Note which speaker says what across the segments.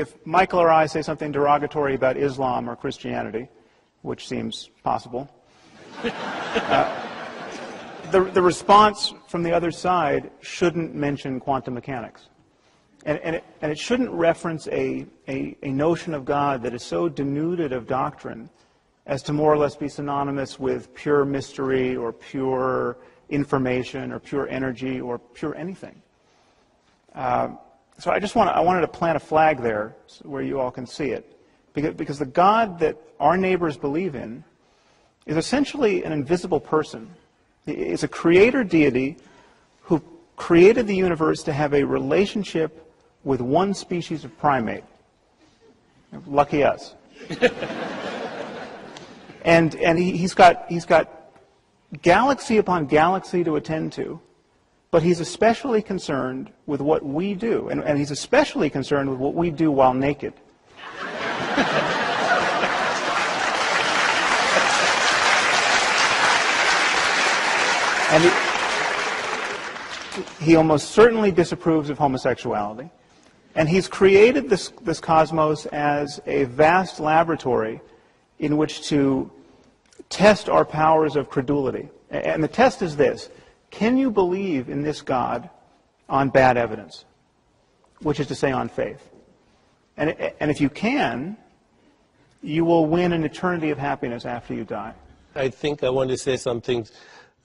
Speaker 1: if Michael or I say something derogatory about Islam or Christianity, which seems possible, the response from the other side shouldn't mention quantum mechanics. And it shouldn't reference a notion of God that is so denuded of doctrine as to more or less be synonymous with pure mystery or pure information or pure energy or pure anything. So I wanted to plant a flag there where you all can see it. Because the God that our neighbors believe in is essentially an invisible person. It's a creator deity who created the universe to have a relationship with one species of primate. Lucky us. and he's got galaxy upon galaxy to attend to, but he's especially concerned with what we do, and he's especially concerned with what we do while naked. And he almost certainly disapproves of homosexuality. And he's created this cosmos as a vast laboratory in which to test our powers of credulity. And the test is this: can you believe in this God on bad evidence? Which is to say, on faith. And if you can, you will win an eternity of happiness after you die.
Speaker 2: I think I want to say something,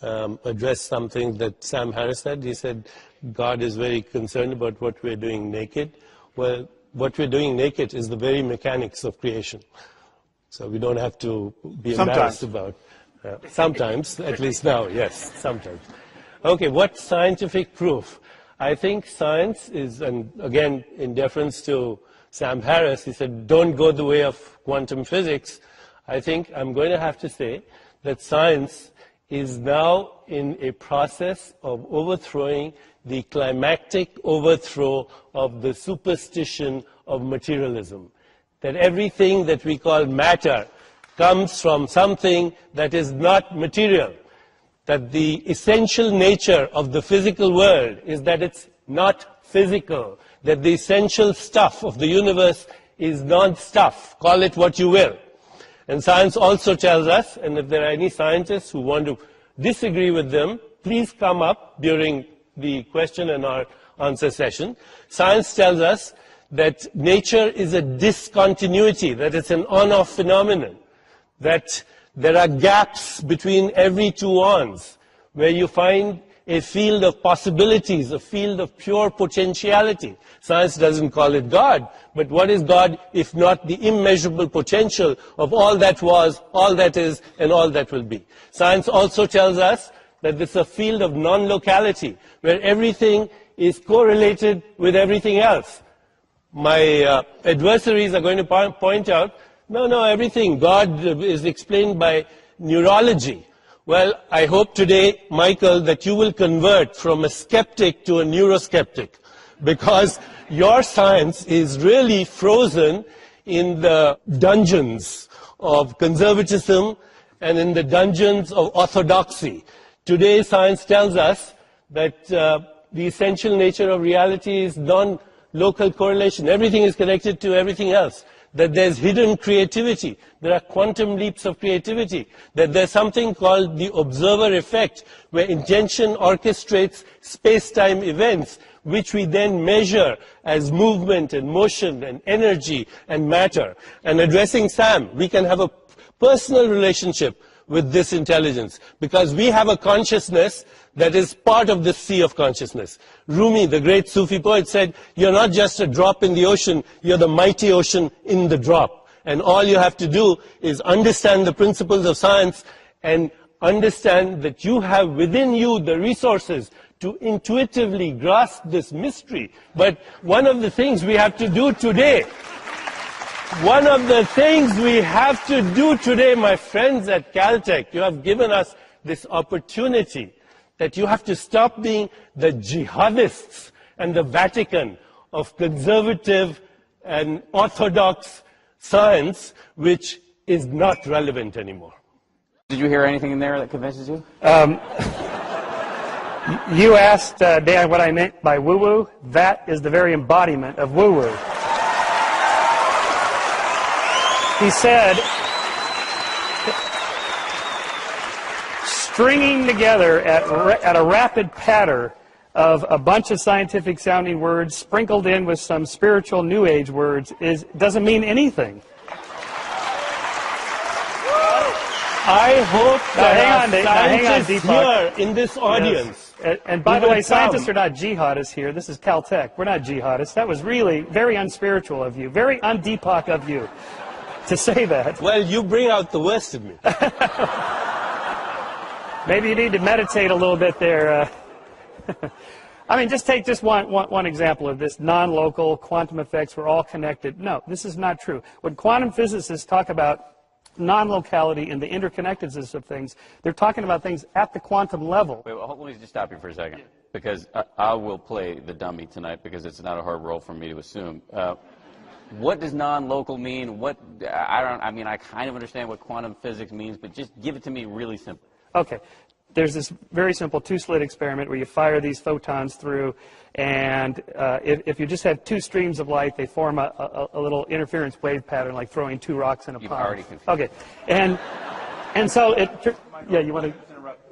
Speaker 2: address something that Sam Harris said. He said God is very concerned about what we're doing naked. Well, what we're doing naked is the very mechanics of creation. So we don't have to be embarrassed about it. Sometimes, at least now, yes, sometimes. Okay, what scientific proof? I think science is, and again, in deference to Sam Harris, he said, don't go the way of quantum physics. I think I'm going to have to say that science is now in a process of overthrowing the climactic overthrow of the superstition of materialism. That everything that we call matter comes from something that is not material. That the essential nature of the physical world is that it's not physical. That the essential stuff of the universe is non-stuff. Call it what you will. And science also tells us, and if there are any scientists who want to disagree with them, please come up during the question and answer session. Science tells us that nature is a discontinuity, that it's an on-off phenomenon, that there are gaps between every two ons, where you find a field of possibilities, a field of pure potentiality. Science doesn't call it God, but what is God if not the immeasurable potential of all that was, all that is, and all that will be? Science also tells us that this is a field of non-locality, where everything is correlated with everything else. My adversaries are going to point out, no, everything, God is explained by neurology. Well, I hope today, Michael, that you will convert from a skeptic to a neuroskeptic, because your science is really frozen in the dungeons of conservatism and in the dungeons of orthodoxy. Today, science tells us that the essential nature of reality is non-local correlation. Everything is connected to everything else. That there's hidden creativity. There are quantum leaps of creativity. That there's something called the observer effect, where intention orchestrates space-time events, which we then measure as movement and motion and energy and matter. And addressing Sam, we can have a personal relationship with this intelligence, because we have a consciousness that is part of this sea of consciousness. Rumi, the great Sufi poet, said, you're not just a drop in the ocean, you're the mighty ocean in the drop. And all you have to do is understand the principles of science and understand that you have within you the resources to intuitively grasp this mystery. But one of the things we have to do today, my friends at Caltech, you have given us this opportunity that you have to stop being the jihadists and the Vatican of conservative and orthodox science, which is not relevant anymore.
Speaker 3: Did you hear anything in there that convinces you?
Speaker 4: You asked Dan what I meant by woo-woo. That is the very embodiment of woo-woo. He said, stringing together at a rapid patter of a bunch of scientific sounding words sprinkled in with some spiritual New Age words doesn't mean anything.
Speaker 2: I hope that
Speaker 4: hang on,
Speaker 2: scientists
Speaker 4: Deepak.
Speaker 2: here in this audience.
Speaker 4: Yes. And by the
Speaker 2: will
Speaker 4: way, scientists
Speaker 2: come.
Speaker 4: are not jihadists here. This is Caltech. We're not jihadists. That was really very unspiritual of you, very un-Deepak of you to say that.
Speaker 2: Well, you bring out the worst of me.
Speaker 4: Maybe you need to meditate a little bit there. I mean, just take just one example of this. Non-local, quantum effects, we're all connected. No, this is not true. When quantum physicists talk about non-locality and the interconnectedness of things, they're talking about things at the quantum level.
Speaker 3: Wait, well, let me just stop you for a second, because I will play the dummy tonight, because it's not a hard role for me to assume. What does non-local mean? I mean, I kind of understand what quantum physics means, but just give it to me really simple.
Speaker 4: Okay. There's this very simple two-slit experiment where you fire these photons through, and if you just have two streams of light, they form a little interference wave pattern, like throwing two rocks in a pond.
Speaker 3: You've already confused.
Speaker 4: Okay. And so it... Yeah, you want to...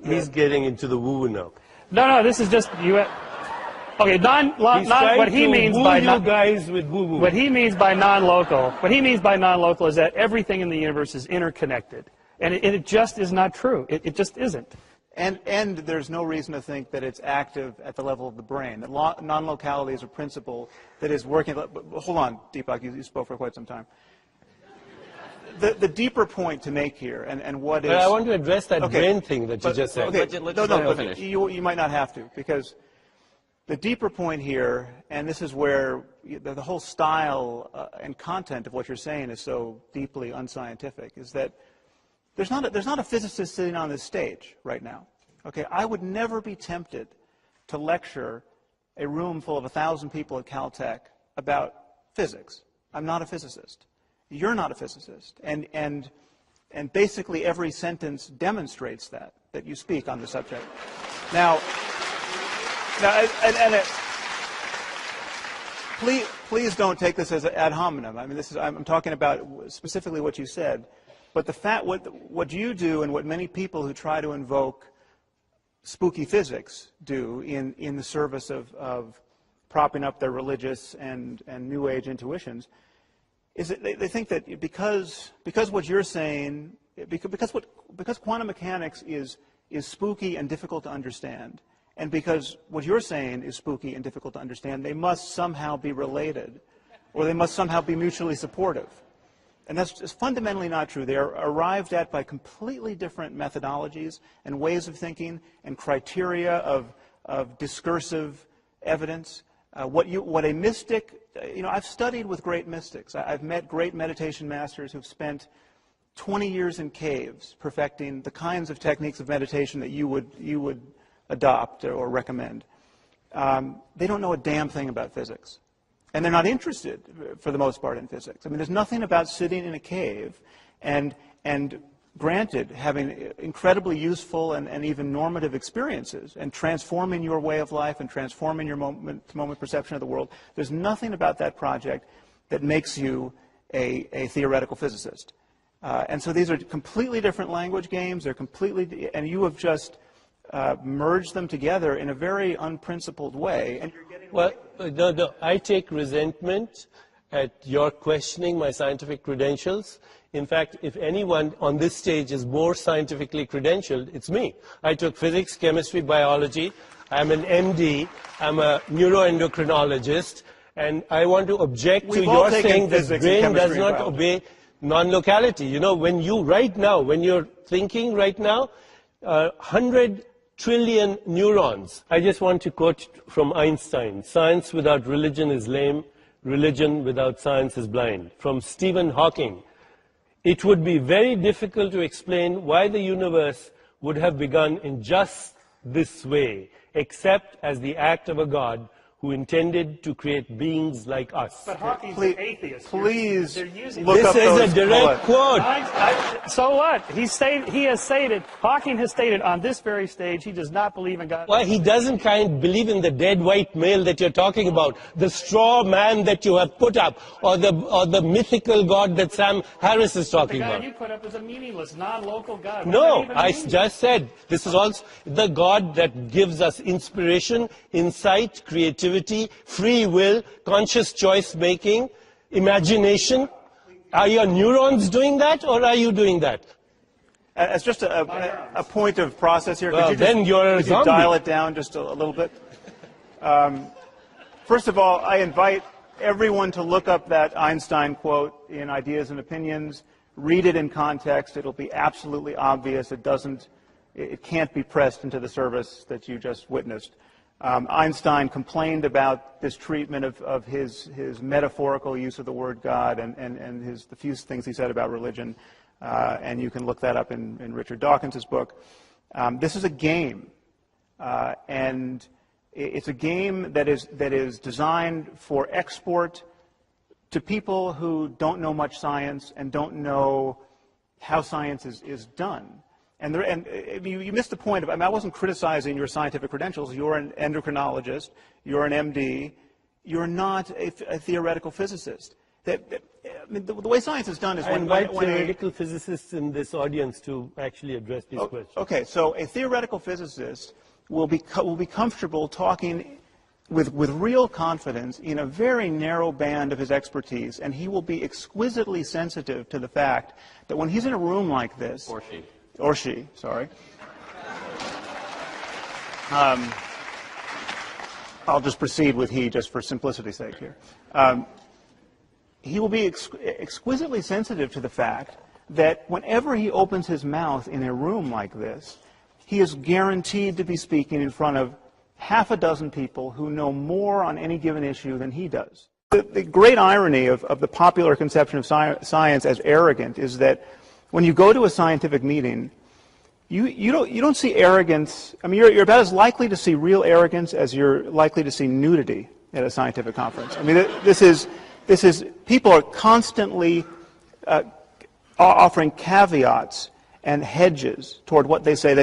Speaker 2: He's getting into the woo-woo now.
Speaker 4: No, this is just... Okay, what he means by what he means by non-local is that everything in the universe is interconnected, and it just is not true. It just isn't.
Speaker 1: And there's no reason to think that it's active at the level of the brain. That non-locality is a principle that is working. Hold on, Deepak, you spoke for quite some time. The deeper point to make here, and what is...
Speaker 2: But I want to address that brain thing that you just said.
Speaker 1: Okay,
Speaker 3: let's finish.
Speaker 1: You might not have to, because the deeper point here, and this is where the whole style and content of what you're saying is so deeply unscientific, is that there's not a physicist sitting on this stage right now. Okay, I would never be tempted to lecture a room full of 1,000 people at Caltech about physics. I'm not a physicist. You're not a physicist. And basically every sentence demonstrates that you speak on the subject. Please don't take this as ad hominem. I mean, I'm talking about specifically what you said. But what you do, and what many people who try to invoke spooky physics do in the service of propping up their religious and New Age intuitions, is that they think that because what you're saying, because quantum mechanics is spooky and difficult to understand, and because what you're saying is spooky and difficult to understand, they must somehow be related, or they must somehow be mutually supportive. And that's just fundamentally not true. They are arrived at by completely different methodologies and ways of thinking and criteria of discursive evidence. What a mystic, I've studied with great mystics. I've met great meditation masters who've spent 20 years in caves perfecting the kinds of techniques of meditation that you would adopt or recommend. They don't know a damn thing about physics. And they're not interested, for the most part, in physics. I mean, there's nothing about sitting in a cave and granted, having incredibly useful and even normative experiences and transforming your way of life and transforming your moment-to-moment perception of the world. There's nothing about that project that makes you a theoretical physicist. And so these are completely different language games. They're completely, and you have just merged them together in a very unprincipled way. And you're getting
Speaker 2: well, no, I take resentment at your questioning my scientific credentials. In fact, if anyone on this stage is more scientifically credentialed, it's me. I took physics, chemistry, biology. I'm an MD. I'm a neuroendocrinologist. And I want to object to your saying that brain does not obey non-locality. You know, when you're thinking right now, 100 trillion neurons. I just want to quote from Einstein, "Science without religion is lame, religion without science is blind." From Stephen Hawking, "It would be very difficult to explain why the universe would have begun in just this way, except as the act of a God who intended to create beings like us.
Speaker 4: But Hawking's an atheist.
Speaker 1: Please
Speaker 4: They're using
Speaker 1: look up
Speaker 2: This is
Speaker 1: those
Speaker 2: a direct quote.
Speaker 4: So what? He has stated, Hawking has stated on this very stage, he does not believe in God.
Speaker 2: Why, he doesn't believe in the dead white male that you're talking about, the straw man that you have put up, or the mythical God that Sam Harris is
Speaker 4: The
Speaker 2: talking
Speaker 4: God
Speaker 2: about.
Speaker 4: you put up is a meaningless, non-local God. What
Speaker 2: No,
Speaker 4: does that even
Speaker 2: I
Speaker 4: mean?
Speaker 2: just said this is also the God that gives us inspiration, insight, creativity, free will, conscious choice making, imagination. Are your neurons doing that, or are you doing that?
Speaker 1: As just a point of process here,
Speaker 2: Well,
Speaker 1: could you
Speaker 2: then you're a
Speaker 1: could you
Speaker 2: zombie.
Speaker 1: dial it down just a little bit? First of all, I invite everyone to look up that Einstein quote in Ideas and Opinions. Read it in context. It'll be absolutely obvious. It can't be pressed into the service that you just witnessed. Einstein complained about this treatment of his metaphorical use of the word God and the few things he said about religion. And you can look that up in Richard Dawkins' book. This is a game, and it's a game that is designed for export to people who don't know much science and don't know how science is done. And you missed the point of, I wasn't criticizing your scientific credentials. You're an endocrinologist. You're an MD. You're not a theoretical physicist. The way science is done is
Speaker 2: I invite theoretical physicists in this audience to actually address these questions.
Speaker 1: Okay, so a theoretical physicist will be comfortable talking with real confidence in a very narrow band of his expertise, and he will be exquisitely sensitive to the fact that when he's in a room like this, or she, sorry. I'll just proceed with he just for simplicity's sake here. He will be exquisitely sensitive to the fact that whenever he opens his mouth in a room like this, he is guaranteed to be speaking in front of half a dozen people who know more on any given issue than he does. The great irony of the popular conception of science as arrogant is that when you go to a scientific meeting, you don't see arrogance. I mean, you're about as likely to see real arrogance as you're likely to see nudity at a scientific conference. I mean, this is people are constantly offering caveats and hedges toward what they say.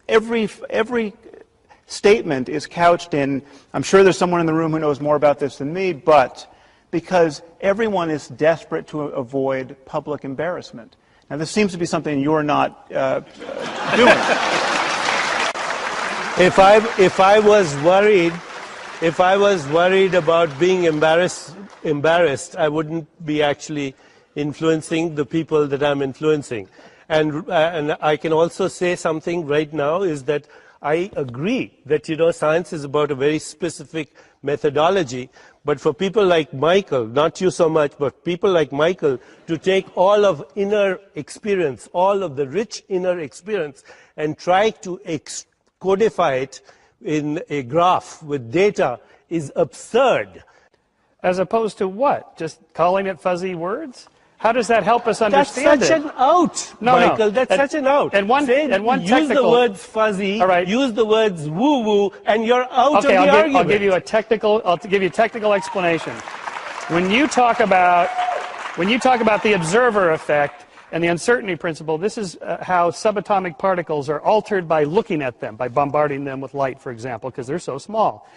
Speaker 1: Every statement is couched in, I'm sure there's someone in the room who knows more about this than me, but because everyone is desperate to avoid public embarrassment. Now, this seems to be something you're not doing.
Speaker 2: If I was worried about being embarrassed, I wouldn't be actually influencing the people that I'm influencing. And I can also say something right now is that I agree that, science is about a very specific methodology. But for people like Michael, not you so much, but people like Michael, to take all of inner experience, all of the rich inner experience, and try to codify it in a graph with data is absurd.
Speaker 4: As opposed to what? Just calling it fuzzy words? How does that help us understand
Speaker 2: That's such an out, Michael. That's such an out.
Speaker 4: And one
Speaker 2: use the words fuzzy,
Speaker 4: all right.
Speaker 2: Use the words woo-woo, and you're out of the argument.
Speaker 4: I'll give you a technical explanation. When you talk about the observer effect and the uncertainty principle, this is how subatomic particles are altered by looking at them, by bombarding them with light, for example, because they're so small.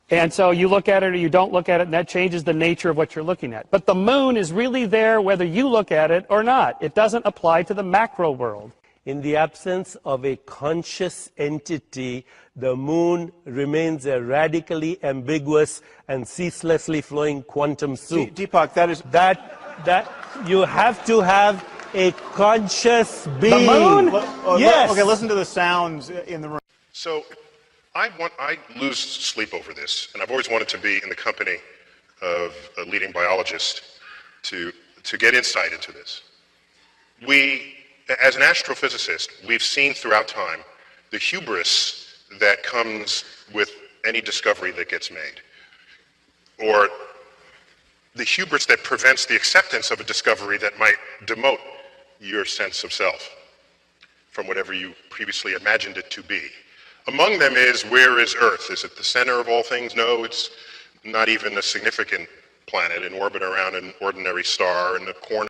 Speaker 4: And so you look at it or you don't look at it, and that changes the nature of what you're looking at. But the moon is really there whether you look at it or not. It doesn't apply to the macro world.
Speaker 2: In the absence of a conscious entity, the moon remains a radically ambiguous and ceaselessly flowing quantum soup.
Speaker 1: Deepak, that is...
Speaker 2: That you have to have a conscious being.
Speaker 4: The moon?
Speaker 2: Yes.
Speaker 1: Okay, listen to the sounds in the room.
Speaker 5: So I lose sleep over this, and I've always wanted to be in the company of a leading biologist to get insight into this. As an astrophysicist, we've seen throughout time the hubris that comes with any discovery that gets made, or the hubris that prevents the acceptance of a discovery that might demote your sense of self from whatever you previously imagined it to be. Among them is, where is Earth? Is it the center of all things? No, it's not even a significant planet in orbit around an ordinary star in the corner